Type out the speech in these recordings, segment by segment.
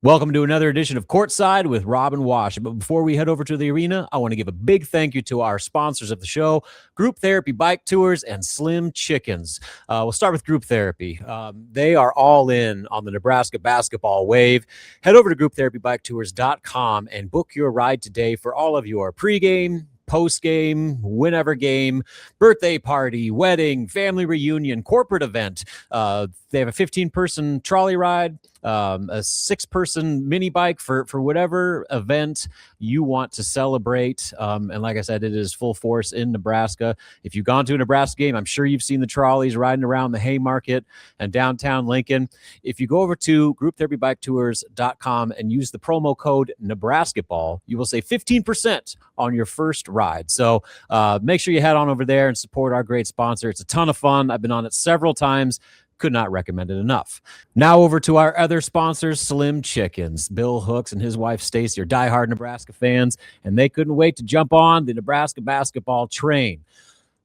Welcome to another edition of Courtside with Rob and Washut. But before we head over to the arena, I want to give a big thank you to our sponsors of the show, Group Therapy Bike Tours and Slim Chickens. We'll start with Group Therapy. They are all in on the Nebraska basketball wave. Head over to grouptherapybiketours.com and book your ride today for all of your pregame, post-game, whenever game, birthday party, wedding, family reunion, corporate event. They have a 15-person trolley ride, a 6-person mini bike for whatever event you want to celebrate. And like I said, it is full force in Nebraska. If you've gone to a Nebraska game, I'm sure you've seen the trolleys riding around the Haymarket and downtown Lincoln. If you go over to grouptherapybiketours.com and use the promo code NebraskaBall, you will save 15% on your first ride. So make sure you head on over there and support our great sponsor. It's a ton of fun. I've been on it several times. Could not recommend it enough. Now over to our other sponsors, Slim Chickens. Bill Hooks and his wife Stacy are diehard Nebraska fans, and they couldn't wait to jump on the Nebraska basketball train.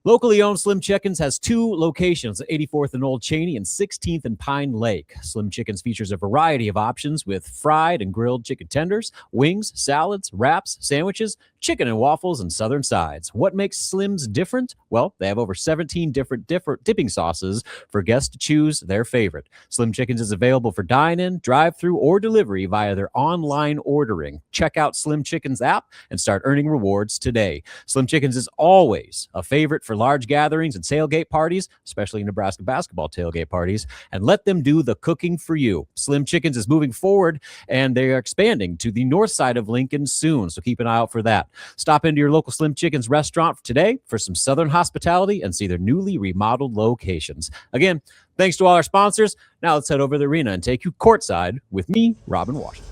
Locally owned Slim Chickens has 2 locations, 84th and Old Cheney and 16th and Pine Lake. Slim Chickens features a variety of options with fried and grilled chicken tenders, wings, salads, wraps, sandwiches, chicken and waffles, and southern sides. What makes Slim's different? Well, they have over 17 different dipping sauces for guests to choose their favorite. Slim Chickens is available for dine-in, drive-thru, or delivery via their online ordering. Check out Slim Chickens app and start earning rewards today. Slim Chickens is always a favorite for large gatherings and tailgate parties, especially Nebraska basketball tailgate parties, and let them do the cooking for you. Slim Chickens is moving forward, and they are expanding to the north side of Lincoln soon, so keep an eye out for that. Stop into your local Slim Chickens restaurant today for some southern hospitality and see their newly remodeled locations. Again, thanks to all our sponsors. Now let's head over to the arena and take you courtside with me, Rob and Washut.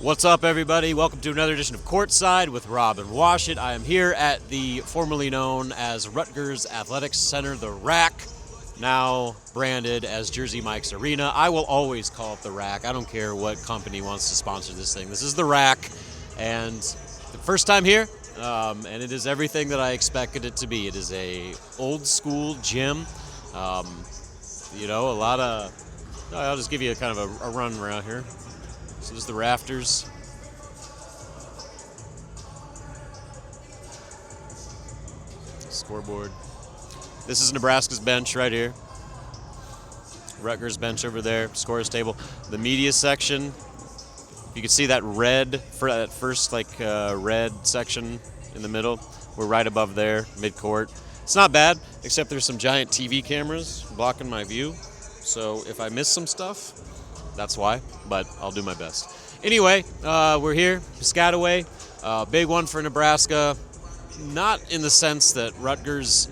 What's up, everybody? Welcome to another edition of Courtside with Rob and Washut. I am here at the formerly known as Rutgers Athletics Center, the Rack, now branded as Jersey Mike's Arena. I will always call it the Rack. I don't care what company wants to sponsor this thing. This is the Rack, and the first time here, and it is everything that I expected it to be. It is a old school gym. You know, a lot of. I'll just give you a kind of a run around here. So this is the rafters. Scoreboard. This is Nebraska's bench right here. Rutgers bench over there. Scorer's table. The media section. You can see that red, for that first red section in the middle. We're right above there, mid-court. It's not bad, except there's some giant TV cameras blocking my view. So if I miss some stuff, that's why, but I'll do my best. Anyway, we're here, Piscataway, big one for Nebraska. Not in the sense that Rutgers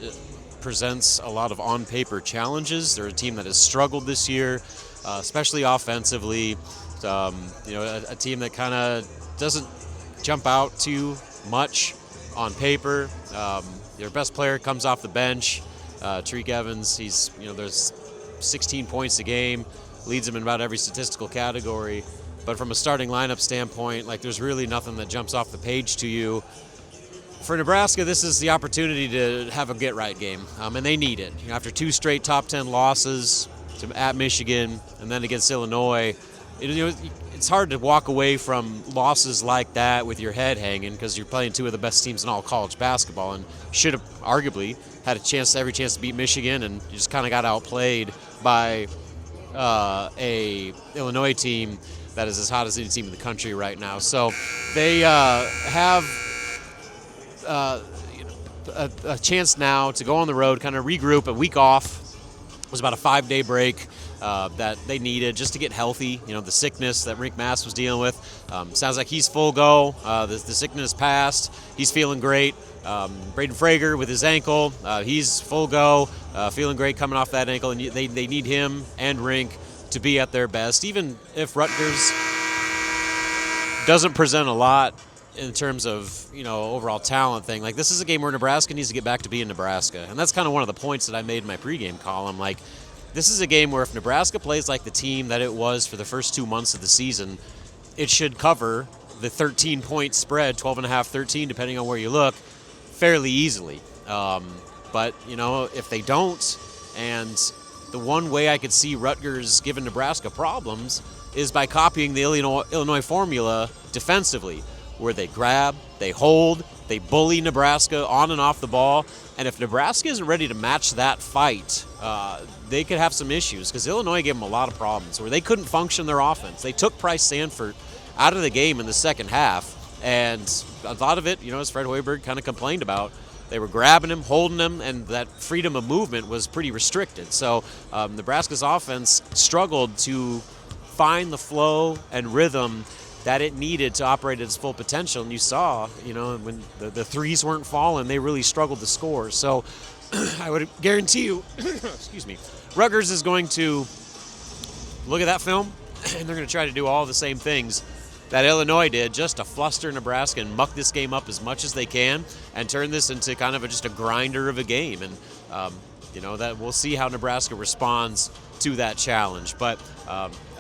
presents a lot of on-paper challenges. They're a team that has struggled this year, especially offensively. A team that kind of doesn't jump out too much on paper. Their best player comes off the bench, Tariq Evans. There's 16 points a game. Leads them in about every statistical category. But from a starting lineup standpoint, there's really nothing that jumps off the page to you. For Nebraska, this is the opportunity to have a get-right game, and they need it. After 2 straight top 10 losses at Michigan and then against Illinois, it's hard to walk away from losses like that with your head hanging because you're playing 2 of the best teams in all college basketball and should have arguably had every chance to beat Michigan, and you just kind of got outplayed by a Illinois team that is as hot as any team in the country right now. So they have a chance now to go on the road, kind of regroup. A week off. It was about a 5-day break that they needed just to get healthy. The sickness that Rick Mass was dealing with. Sounds like he's full go. The sickness passed. He's feeling great. Braden Frager with his ankle, he's full go, feeling great coming off that ankle, and they need him and Rink to be at their best, even if Rutgers doesn't present a lot in terms of overall talent thing. This is a game where Nebraska needs to get back to being Nebraska, and that's kind of one of the points that I made in my pregame column. This is a game where if Nebraska plays like the team that it was for the first 2 months of the season, it should cover the 13-point spread, 12.5, 13, depending on where you look, fairly easily. But, if they don't, and the one way I could see Rutgers giving Nebraska problems is by copying the Illinois formula defensively, where they grab, they hold, they bully Nebraska on and off the ball. And if Nebraska isn't ready to match that fight, they could have some issues, because Illinois gave them a lot of problems where they couldn't function their offense. They took Price Sanford out of the game in the second half, and a lot of it, as Fred Hoiberg kind of complained about, they were grabbing him, holding him, and that freedom of movement was pretty restricted. So Nebraska's offense struggled to find the flow and rhythm that it needed to operate at its full potential. And you saw, when the threes weren't falling, they really struggled to score. So I would guarantee you, excuse me, Rutgers is going to look at that film, and they're going to try to do all the same things that Illinois did, just to fluster Nebraska and muck this game up as much as they can and turn this into kind of just a grinder of a game. And, that we'll see how Nebraska responds to that challenge. But,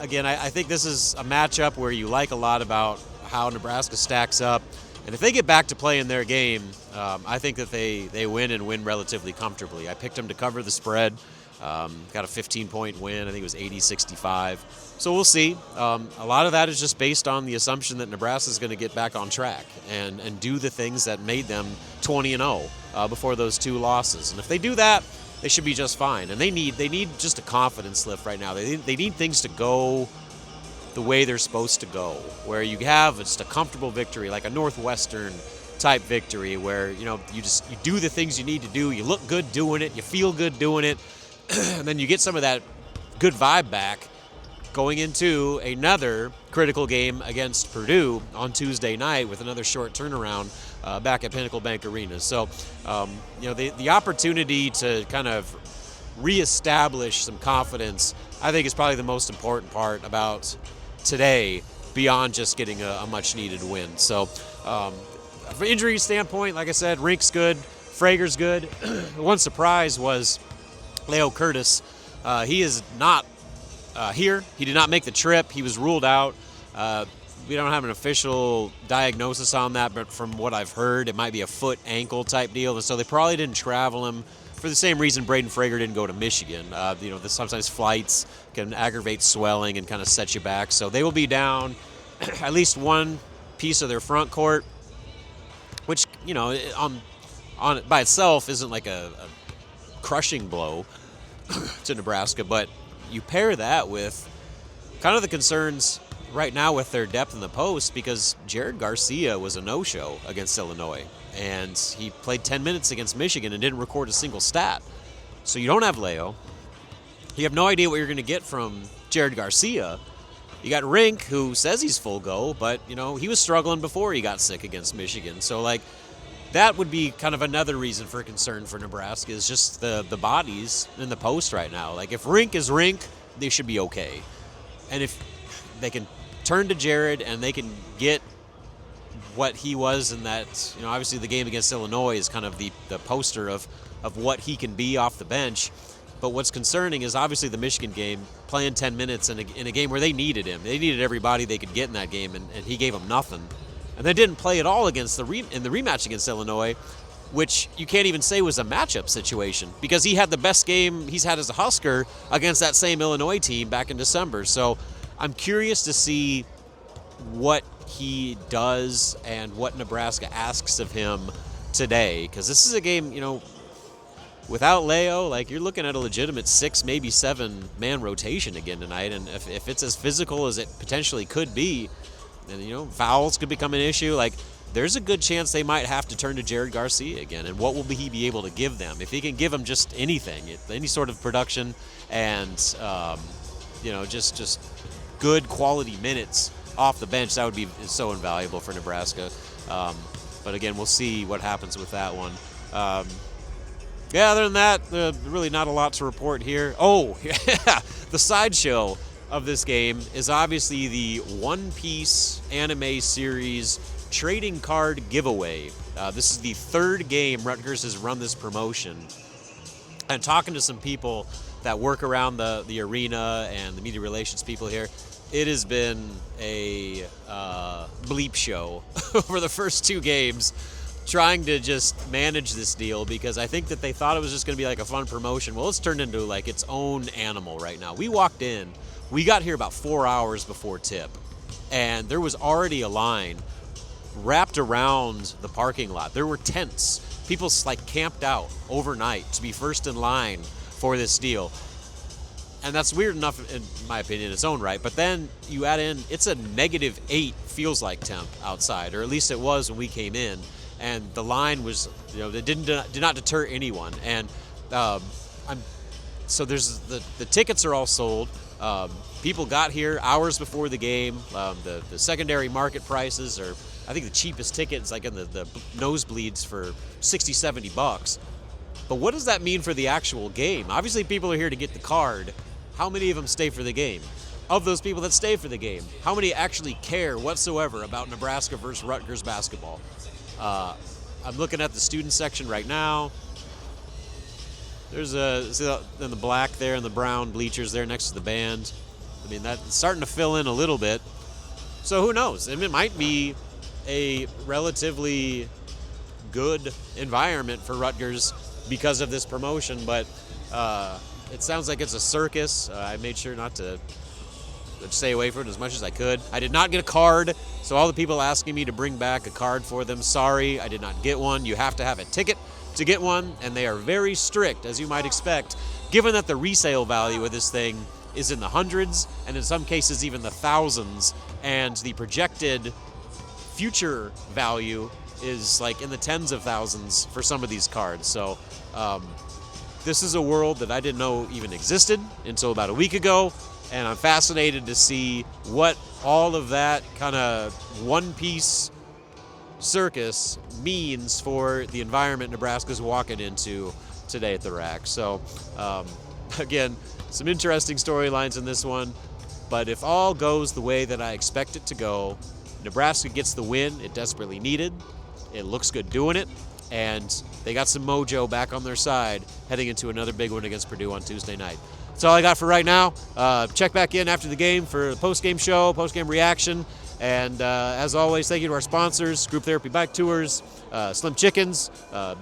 again, I think this is a matchup where you like a lot about how Nebraska stacks up. And if they get back to playing their game, I think that they win and win relatively comfortably. I picked them to cover the spread. Got a 15-point win. I think it was 80-65. So we'll see. A lot of that is just based on the assumption that Nebraska is going to get back on track and do the things that made them 20-0 before those two losses. And if they do that, they should be just fine. And they need just a confidence lift right now. They need things to go the way they're supposed to go, where you have just a comfortable victory, like a Northwestern type victory, where you do the things you need to do. You look good doing it. You feel good doing it. And then you get some of that good vibe back going into another critical game against Purdue on Tuesday night with another short turnaround back at Pinnacle Bank Arena. So, the opportunity to kind of reestablish some confidence, I think, is probably the most important part about today, beyond just getting a much-needed win. So, from injury standpoint, like I said, Rink's good, Frager's good. The one surprise was Leo Curtis. He is not here. He did not make the trip. He was ruled out. We don't have an official diagnosis on that, but from what I've heard, it might be a foot-ankle type deal. And so they probably didn't travel him for the same reason Braden Frager didn't go to Michigan. Sometimes flights can aggravate swelling and kind of set you back. So they will be down at least one piece of their front court, which, on it by itself isn't like a crushing blow to Nebraska, but you pair that with kind of the concerns right now with their depth in the post, because Jared Garcia was a no-show against Illinois, and he played 10 minutes against Michigan and didn't record a single stat. So you don't have Leo. You have no idea what you're going to get from Jared Garcia. You got Rink, who says he's full go, but, he was struggling before he got sick against Michigan. So, that would be kind of another reason for concern for Nebraska, is just the bodies in the post right now. If Rink is Rink, they should be okay. And if they can turn to Jared and they can get what he was in that, obviously the game against Illinois is kind of the poster of what he can be off the bench. But what's concerning is obviously the Michigan game, playing 10 minutes in a game where they needed him. They needed everybody they could get in that game, and he gave them nothing. And they didn't play at all in the rematch against Illinois, which you can't even say was a matchup situation, because he had the best game he's had as a Husker against that same Illinois team back in December. So I'm curious to see what he does and what Nebraska asks of him today, because this is a game, without Leo, you're looking at a legitimate 6, maybe 7-man rotation again tonight. And if it's as physical as it potentially could be, and, fouls could become an issue. There's a good chance they might have to turn to Jared Garcia again. And what will he be able to give them? If he can give them just anything, any sort of production and, just good quality minutes off the bench, that would be so invaluable for Nebraska. But, again, we'll see what happens with that one. Other than that, really not a lot to report here. Oh, yeah, the sideshow of this game is obviously the One Piece anime series trading card giveaway. This is the third game Rutgers has run this promotion. And talking to some people that work around the arena and the media relations people here, it has been a bleep show over the first two games, trying to just manage this deal, because I think that they thought it was just going to be a fun promotion. Well, it's turned into its own animal right now. We walked in We got here about 4 hours before tip, and there was already a line wrapped around the parking lot. There were tents. People like camped out overnight to be first in line for this deal. And that's weird enough, in my opinion, in its own right. But then you add in, it's a -8 feels like temp outside, or at least it was when we came in. And the line was, it did not deter anyone. And so there's the tickets are all sold. People got here hours before the game. The secondary market prices are, I think the cheapest ticket is like in the nosebleeds for $60-70. But what does that mean for the actual game? Obviously, people are here to get the card. How many of them stay for the game? Of those people that stay for the game, how many actually care whatsoever about Nebraska versus Rutgers basketball? I'm looking at the student section right now. There's in the black there and the brown bleachers there next to the band. I mean, that's starting to fill in a little bit. So who knows? I mean, it might be a relatively good environment for Rutgers because of this promotion, but it sounds like it's a circus. I made sure not to stay away from it as much as I could. I did not get a card, so all the people asking me to bring back a card for them, sorry, I did not get one. You have to have a ticket to get one, and they are very strict, as you might expect, given that the resale value of this thing is in the hundreds, and in some cases even the thousands, and the projected future value is like in the tens of thousands for some of these cards. So this is a world that I didn't know even existed until about a week ago, and I'm fascinated to see what all of that kind of one-piece circus means for the environment Nebraska's walking into today at the rack. So again, some interesting storylines in this one, but if all goes the way that I expect it to go, Nebraska gets the win it desperately needed. It looks good doing it, and they got some mojo back on their side heading into another big one against Purdue on Tuesday night. That's all I got for right now. Check back in after the game for the postgame show, postgame reaction. And as always, thank you to our sponsors, Group Therapy Bike Tours, Slim Chickens,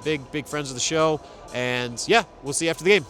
big friends of the show. And yeah, we'll see you after the game.